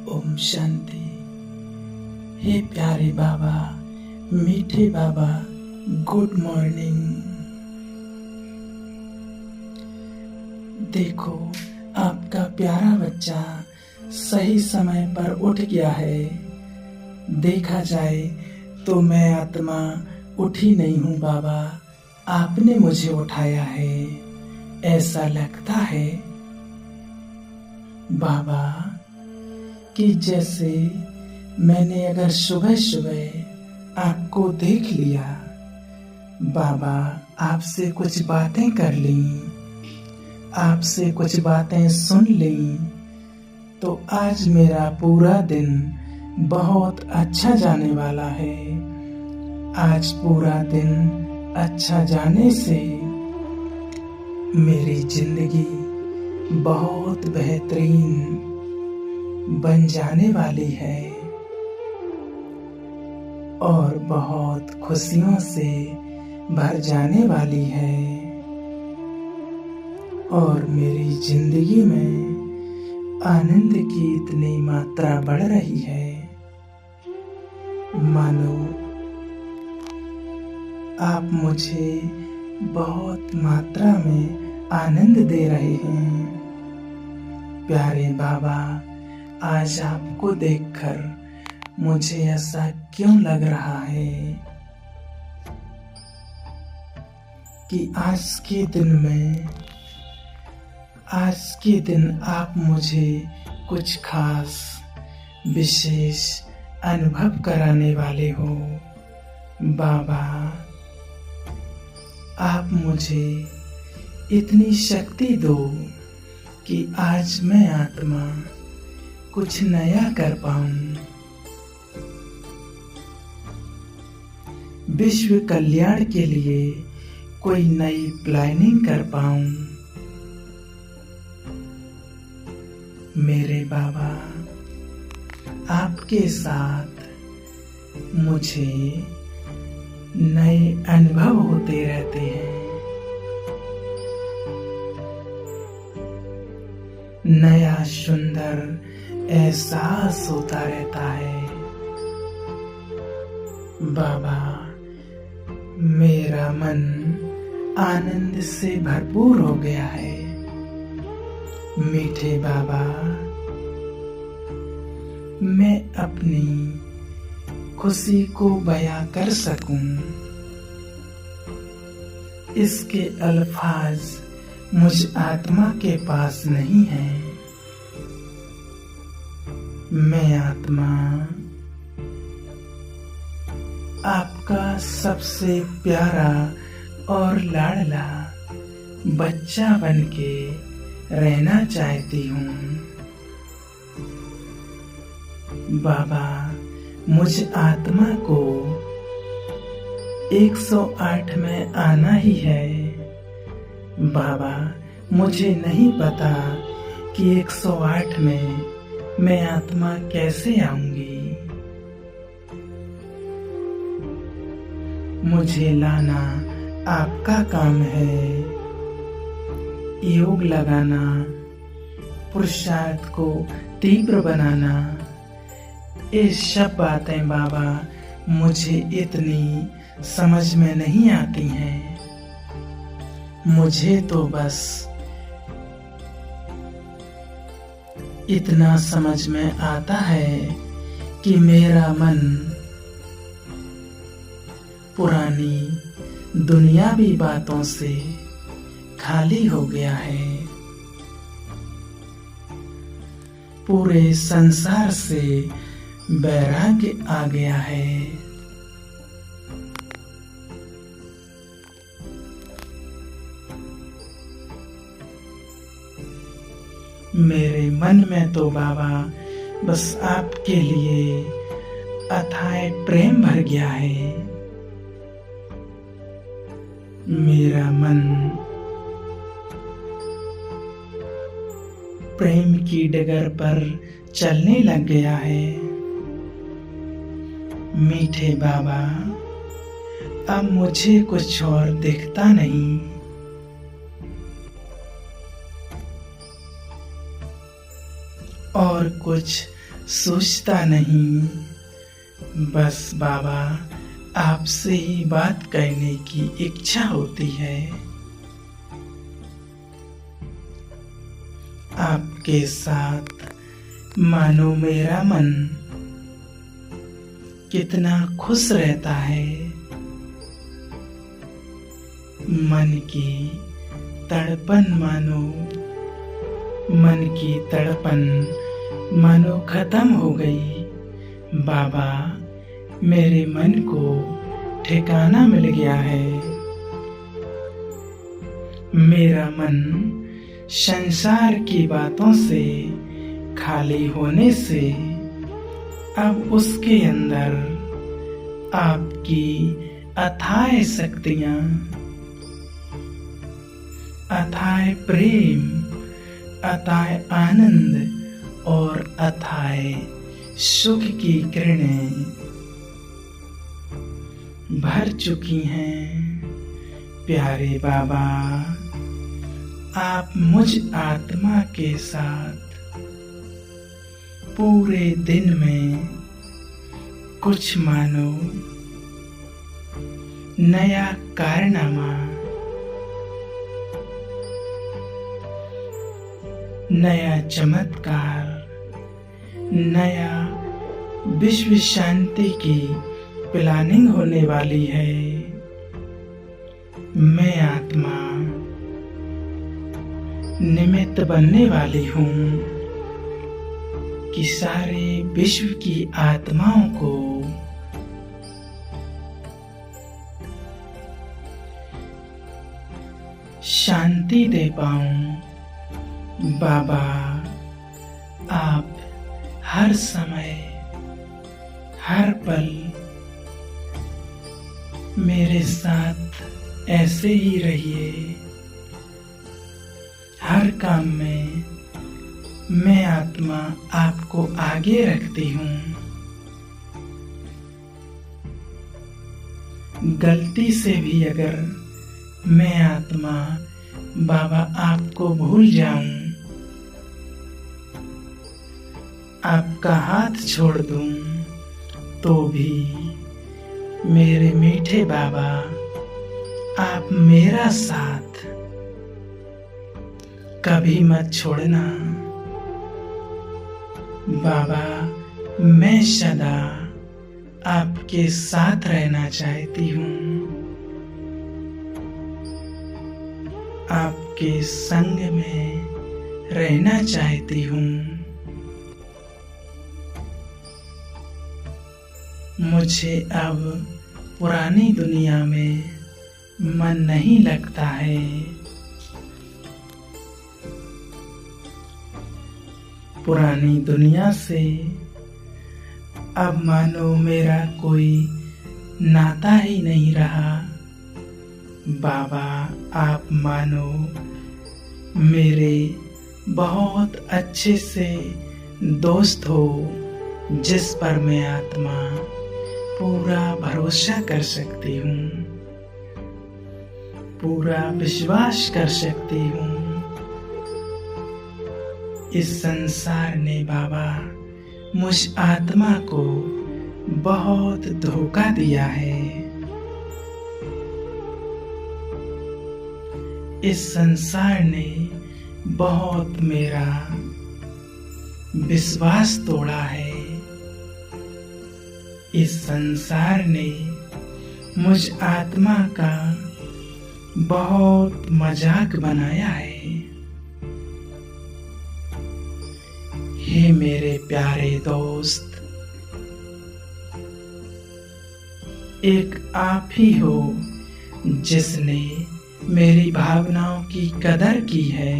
ओम शांति। हे प्यारे बाबा, मीठे बाबा, good morning. देखो, आपका प्यारा बच्चा सही समय पर उठ गया है। देखा जाए तो मैं आत्मा उठी नहीं हूँ बाबा, आपने मुझे उठाया है, ऐसा लगता है बाबा कि जैसे मैंने अगर सुबह सुबह आपको देख लिया बाबा, आपसे कुछ बातें कर ली, आपसे कुछ बातें सुन ली, तो आज मेरा पूरा दिन बहुत अच्छा जाने वाला है। आज पूरा दिन अच्छा जाने से मेरी जिंदगी बहुत बेहतरीन बन जाने वाली है और बहुत खुशियों से भर जाने वाली है और मेरी जिंदगी में आनंद की इतनी मात्रा बढ़ रही है मानो आप मुझे बहुत मात्रा में आनंद दे रहे हैं। प्यारे बाबा, आज आपको देखकर मुझे ऐसा क्यों लग रहा है कि आज के दिन आप मुझे कुछ खास विशेष अनुभव कराने वाले हो। बाबा, आप मुझे इतनी शक्ति दो कि आज मैं आत्मा कुछ नया कर पाऊं, विश्व कल्याण के लिए कोई नई प्लानिंग कर पाऊं। मेरे बाबा, आपके साथ मुझे नए अनुभव होते रहते हैं, नया सुंदर एहसास होता रहता है। बाबा, मेरा मन आनंद से भरपूर हो गया है। मीठे बाबा, मैं अपनी खुशी को बयां कर सकूं, इसके अल्फाज मुझ आत्मा के पास नहीं है। मैं आत्मा आपका सबसे प्यारा और लाडला बच्चा बनके रहना चाहती हूँ। बाबा, मुझ आत्मा को 108 में आना ही है। बाबा, मुझे नहीं पता कि 108 में मैं आत्मा कैसे आऊंगी। मुझे लाना आपका काम है। योग लगाना, पुरुषार्थ को तीव्र बनाना, ये सब बातें बाबा मुझे इतनी समझ में नहीं आती हैं। मुझे तो बस इतना समझ में आता है कि मेरा मन पुरानी दुनियावी बातों से खाली हो गया है। पूरे संसार से वैराग्य आ गया है। मेरे मन में तो बाबा बस आपके लिए अथाह प्रेम भर गया है। मेरा मन प्रेम की डगर पर चलने लग गया है। मीठे बाबा, अब मुझे कुछ और दिखता नहीं। और कुछ सोचता नहीं। बस बाबा आपसे ही बात करने की इच्छा होती है। आपके साथ मानो मेरा मन कितना खुश रहता है। मन की तड़पन मानो खत्म हो गई। बाबा मेरे मन को ठिकाना मिल गया है। मेरा मन संसार की बातों से खाली होने से अब उसके अंदर आपकी अथाह शक्तियां, अथाह प्रेम, अथाह आनंद और अथाह सुख की किरणें भर चुकी हैं। प्यारे बाबा आप मुझ आत्मा के साथ पूरे दिन में कुछ मानो नया कारनामा, नया चमत्कार, नया विश्व शांति की प्लानिंग होने वाली है। मैं आत्मा निमित्त बनने वाली हूँ कि सारे विश्व की आत्माओं को शांति दे पाऊं। बाबा आप हर समय हर पल मेरे साथ ऐसे ही रहिए। हर काम में मैं आत्मा आपको आगे रखती हूँ। गलती से भी अगर मैं आत्मा बाबा आपको भूल जाऊं, आपका हाथ छोड़ दूं, तो भी मेरे मीठे बाबा आप मेरा साथ कभी मत छोड़ना। बाबा मैं सदा आपके साथ रहना चाहती हूँ। आपके संग में रहना चाहती हूँ। मुझे अब पुरानी दुनिया में मन नहीं लगता है। पुरानी दुनिया से अब मानो मेरा कोई नाता ही नहीं रहा। बाबा आप मानो मेरे बहुत अच्छे से दोस्त हो, जिस पर मैं आत्मा पूरा भरोसा कर सकती हूँ, पूरा विश्वास कर सकती हूँ। इस संसार ने बाबा मुझ आत्मा को बहुत धोखा दिया है। इस संसार ने बहुत मेरा विश्वास तोड़ा है। इस संसार ने मुझ आत्मा का बहुत मजाक बनाया है। हे मेरे प्यारे दोस्त, एक आप ही हो जिसने मेरी भावनाओं की कदर की है।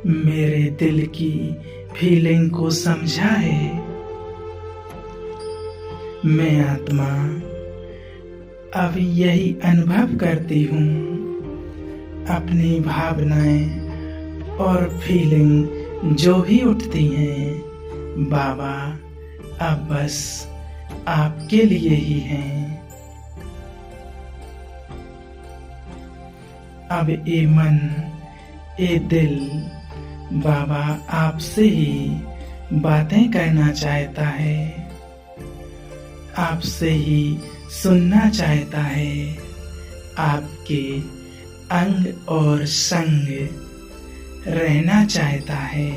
मेरे दिल की फीलिंग को समझा है। मैं आत्मा अब यही अनुभव करती हूँ, अपनी भावनाएं और फीलिंग जो भी उठती हैं बाबा अब बस आपके लिए ही हैं। अब ये मन ये दिल बाबा आपसे ही बातें करना चाहता है, आपसे ही सुनना चाहता है, आपके अंग और संग रहना चाहता है।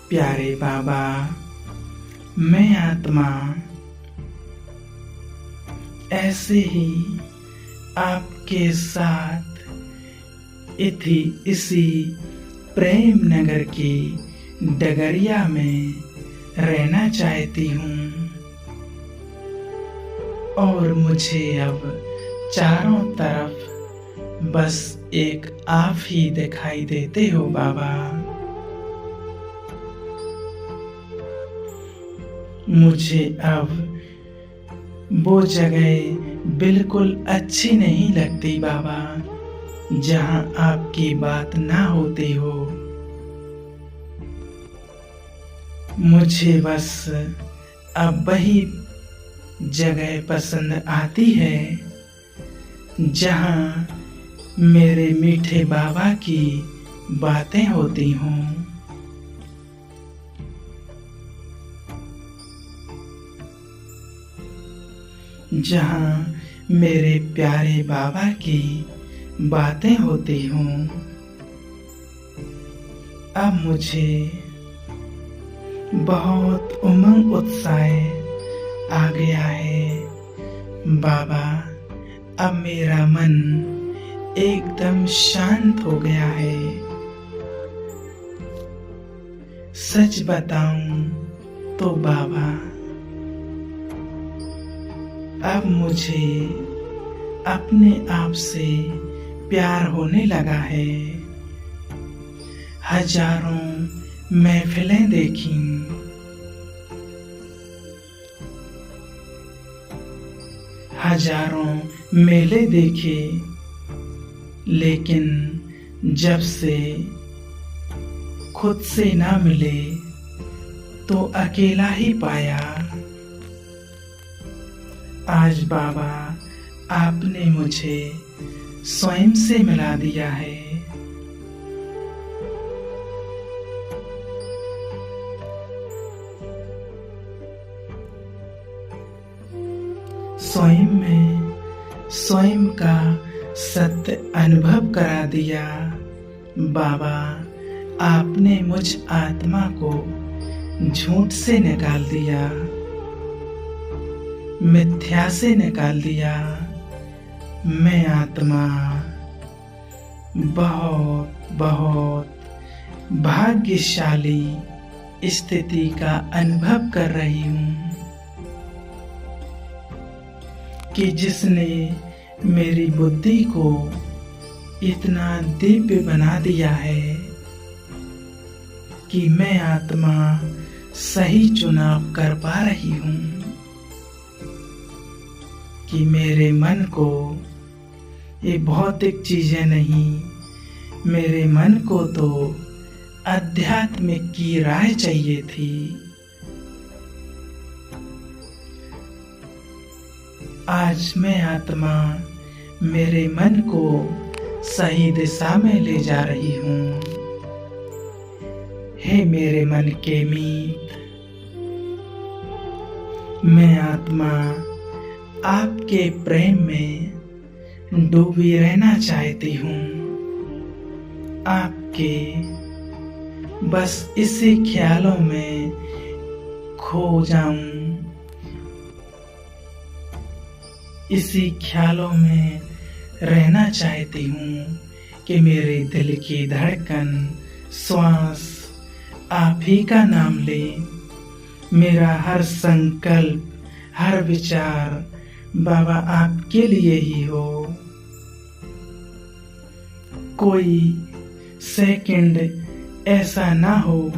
प्यारे बाबा, मैं आत्मा ऐसे ही आपके साथ इसी प्रेम नगर की डगरिया में रहना चाहती हूँ और मुझे अब चारों तरफ बस एक आप ही दिखाई देते हो बाबा। मुझे अब वो जगह बिल्कुल अच्छी नहीं लगती बाबा, जहाँ आपकी बात ना होती हो। मुझे बस अब वही जगह पसंद आती है जहाँ मेरे मीठे बाबा की बातें होती हों। जहाँ मेरे प्यारे बाबा की बातें होती हों। अब मुझे बहुत उमंग उत्साह आ गया है बाबा। अब मेरा मन एकदम शांत हो गया है। सच बताऊं तो बाबा, अब मुझे अपने आप से प्यार होने लगा है। हजारों महफिलें देखी, हजारों मेले देखे, लेकिन जब से खुद से ना मिले तो अकेला ही पाया। आज बाबा आपने मुझे स्वयं से मिला दिया है। स्वयं में स्वयं का सत्य अनुभव करा दिया। बाबा, आपने मुझ आत्मा को झूठ से निकाल दिया, मिथ्या से निकाल दिया। मैं आत्मा बहुत बहुत भाग्यशाली स्थिति का अनुभव कर रही हूँ कि जिसने मेरी बुद्धि को इतना दिव्य बना दिया है कि मैं आत्मा सही चुनाव कर पा रही हूँ, कि मेरे मन को ये भौतिक चीजें नहीं, मेरे मन को तो आध्यात्मिक की राय चाहिए थी। आज मैं आत्मा मेरे मन को सही दिशा में ले जा रही हूँ। हे मेरे मन के मीत, मैं आत्मा आपके प्रेम में डूबी रहना चाहती हूँ। आपके बस इसी ख्यालों में खो जाऊं, इसी ख्यालों में रहना चाहती हूँ कि मेरे दिल की धड़कन, श्वास आप ही का नाम ले। मेरा हर संकल्प, हर विचार बाबा आपके लिए ही हो। कोई सेकंड ऐसा ना हो,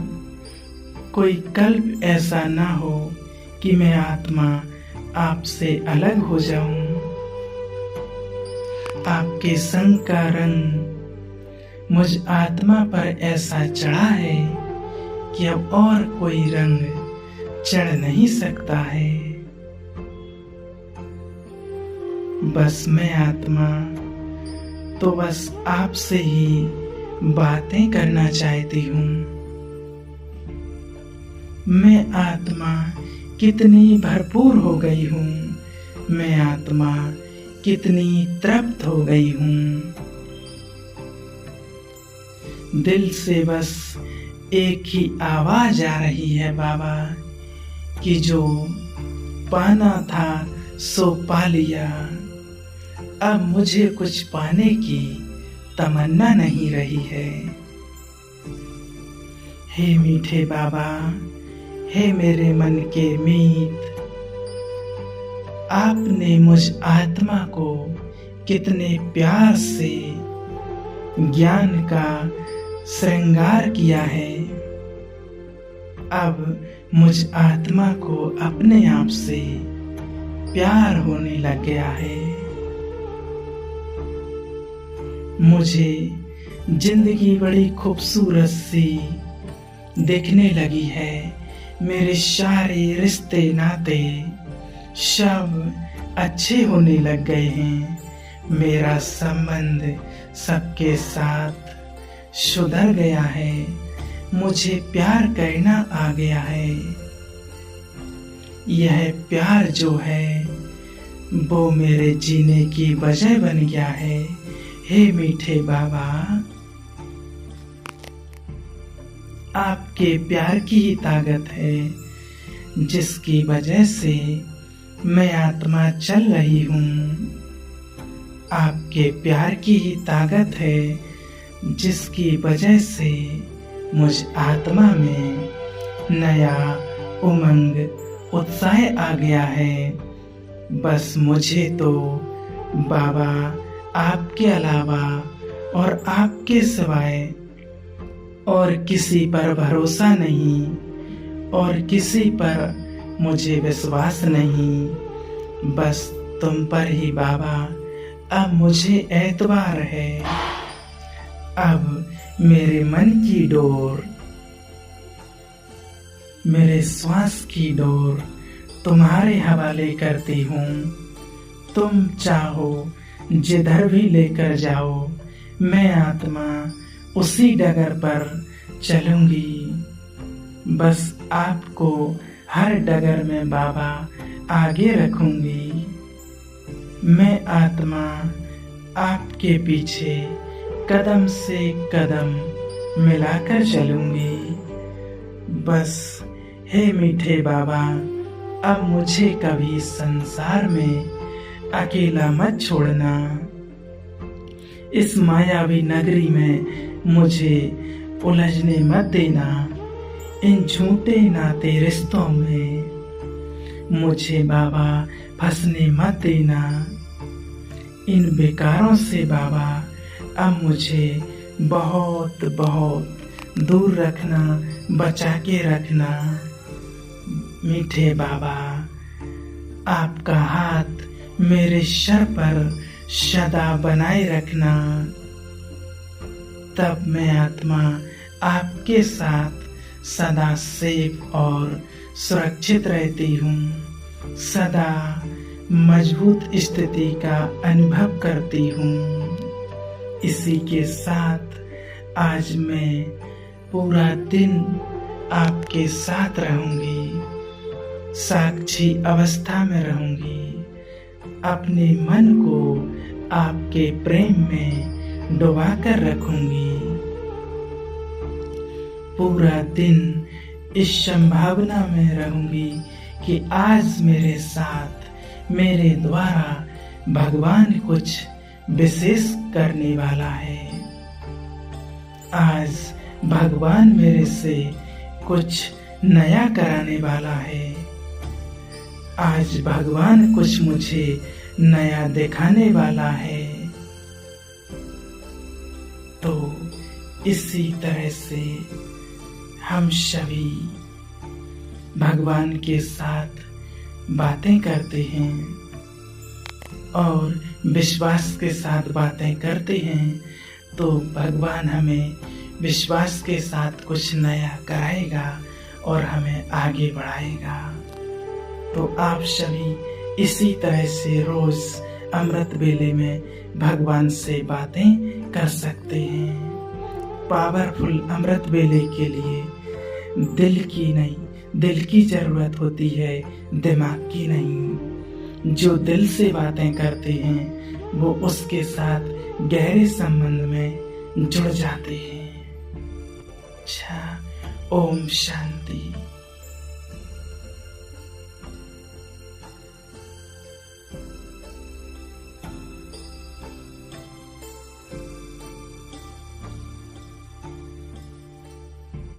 कोई कल्प ऐसा ना हो कि मैं आत्मा आपसे अलग हो जाऊं। आपके संग का रंग मुझ आत्मा पर ऐसा चढ़ा है कि अब और कोई रंग चढ़ नहीं सकता है। बस मैं आत्मा तो बस आपसे ही बातें करना चाहती हूँ। मैं आत्मा कितनी भरपूर हो गई हूँ, मैं आत्मा कितनी तृप्त हो गई हूँ। दिल से बस एक ही आवाज आ रही है बाबा कि जो पाना था सो पा लिया, अब मुझे कुछ पाने की तमन्ना नहीं रही है। हे मीठे बाबा, हे मेरे मन के मीत, आपने मुझ आत्मा को कितने प्यार से ज्ञान का श्रृंगार किया है। अब मुझ आत्मा को अपने आप से प्यार होने लग गया है। मुझे जिंदगी बड़ी खूबसूरत सी दिखने लगी है। मेरे सारे रिश्ते नाते सब अच्छे होने लग गए हैं। मेरा संबंध सबके साथ सुधर गया है। मुझे प्यार करना आ गया है। यह प्यार जो है वो मेरे जीने की वजह बन गया है। हे मीठे बाबा, आपके प्यार की ही ताकत है जिसकी वजह से मैं आत्मा चल रही हूँ। आपके प्यार की ही ताकत है जिसकी वजह से मुझ आत्मा में नया उमंग, उत्साह आ गया है। बस मुझे तो बाबा आपके अलावा और आपके सिवाय और किसी पर भरोसा नहीं और किसी पर मुझे विश्वास नहीं। बस तुम पर ही बाबा अब मुझे एतबार है। अब मेरे मन की डोर, मेरे श्वास की डोर तुम्हारे हवाले करती हूँ। तुम चाहो जिधर भी लेकर जाओ, मैं आत्मा उसी डगर पर चलूंगी। बस आपको हर डगर में बाबा आगे रखूंगी। मैं आत्मा आपके पीछे कदम से कदम मिलाकर चलूंगी। बस हे मीठे बाबा, अब मुझे कभी संसार में अकेला मत छोड़ना। इस मायावी नगरी में मुझे उलझने मत देना। इन झूठे नाते रिश्तों में मुझे बाबा फंसने मत देना। इन बेकारों से बाबा अब मुझे बहुत बहुत दूर रखना, बचा के रखना। मीठे बाबा, आपका हाथ मेरे सर पर सदा बनाए रखना। तब मैं आत्मा आपके साथ सदा सेफ और सुरक्षित रहती हूँ। सदा मजबूत स्थिति का अनुभव करती हूँ। इसी के साथ आज मैं पूरा दिन आपके साथ रहूंगी, साक्षी अवस्था में रहूंगी। अपने मन को आपके प्रेम में डुबा कर रखूंगी। पूरा दिन इस संभावना में रहूंगी कि आज मेरे साथ मेरे द्वारा भगवान कुछ विशेष करने वाला है। आज भगवान मेरे से कुछ नया कराने वाला है। आज भगवान कुछ मुझे नया दिखाने वाला है। तो इसी तरह से हम सभी भगवान के साथ बातें करते हैं और विश्वास के साथ बातें करते हैं, तो भगवान हमें विश्वास के साथ कुछ नया कराएगा और हमें आगे बढ़ाएगा। तो आप सभी इसी तरह से रोज अमृत वेले में भगवान से बातें कर सकते हैं। पावरफुल अमृत वेले के लिए दिल की नहीं, दिल की जरूरत होती है, दिमाग की नहीं। जो दिल से बातें करते हैं वो उसके साथ गहरे संबंध में जुड़ जाते हैं। अच्छा, ओम शांति।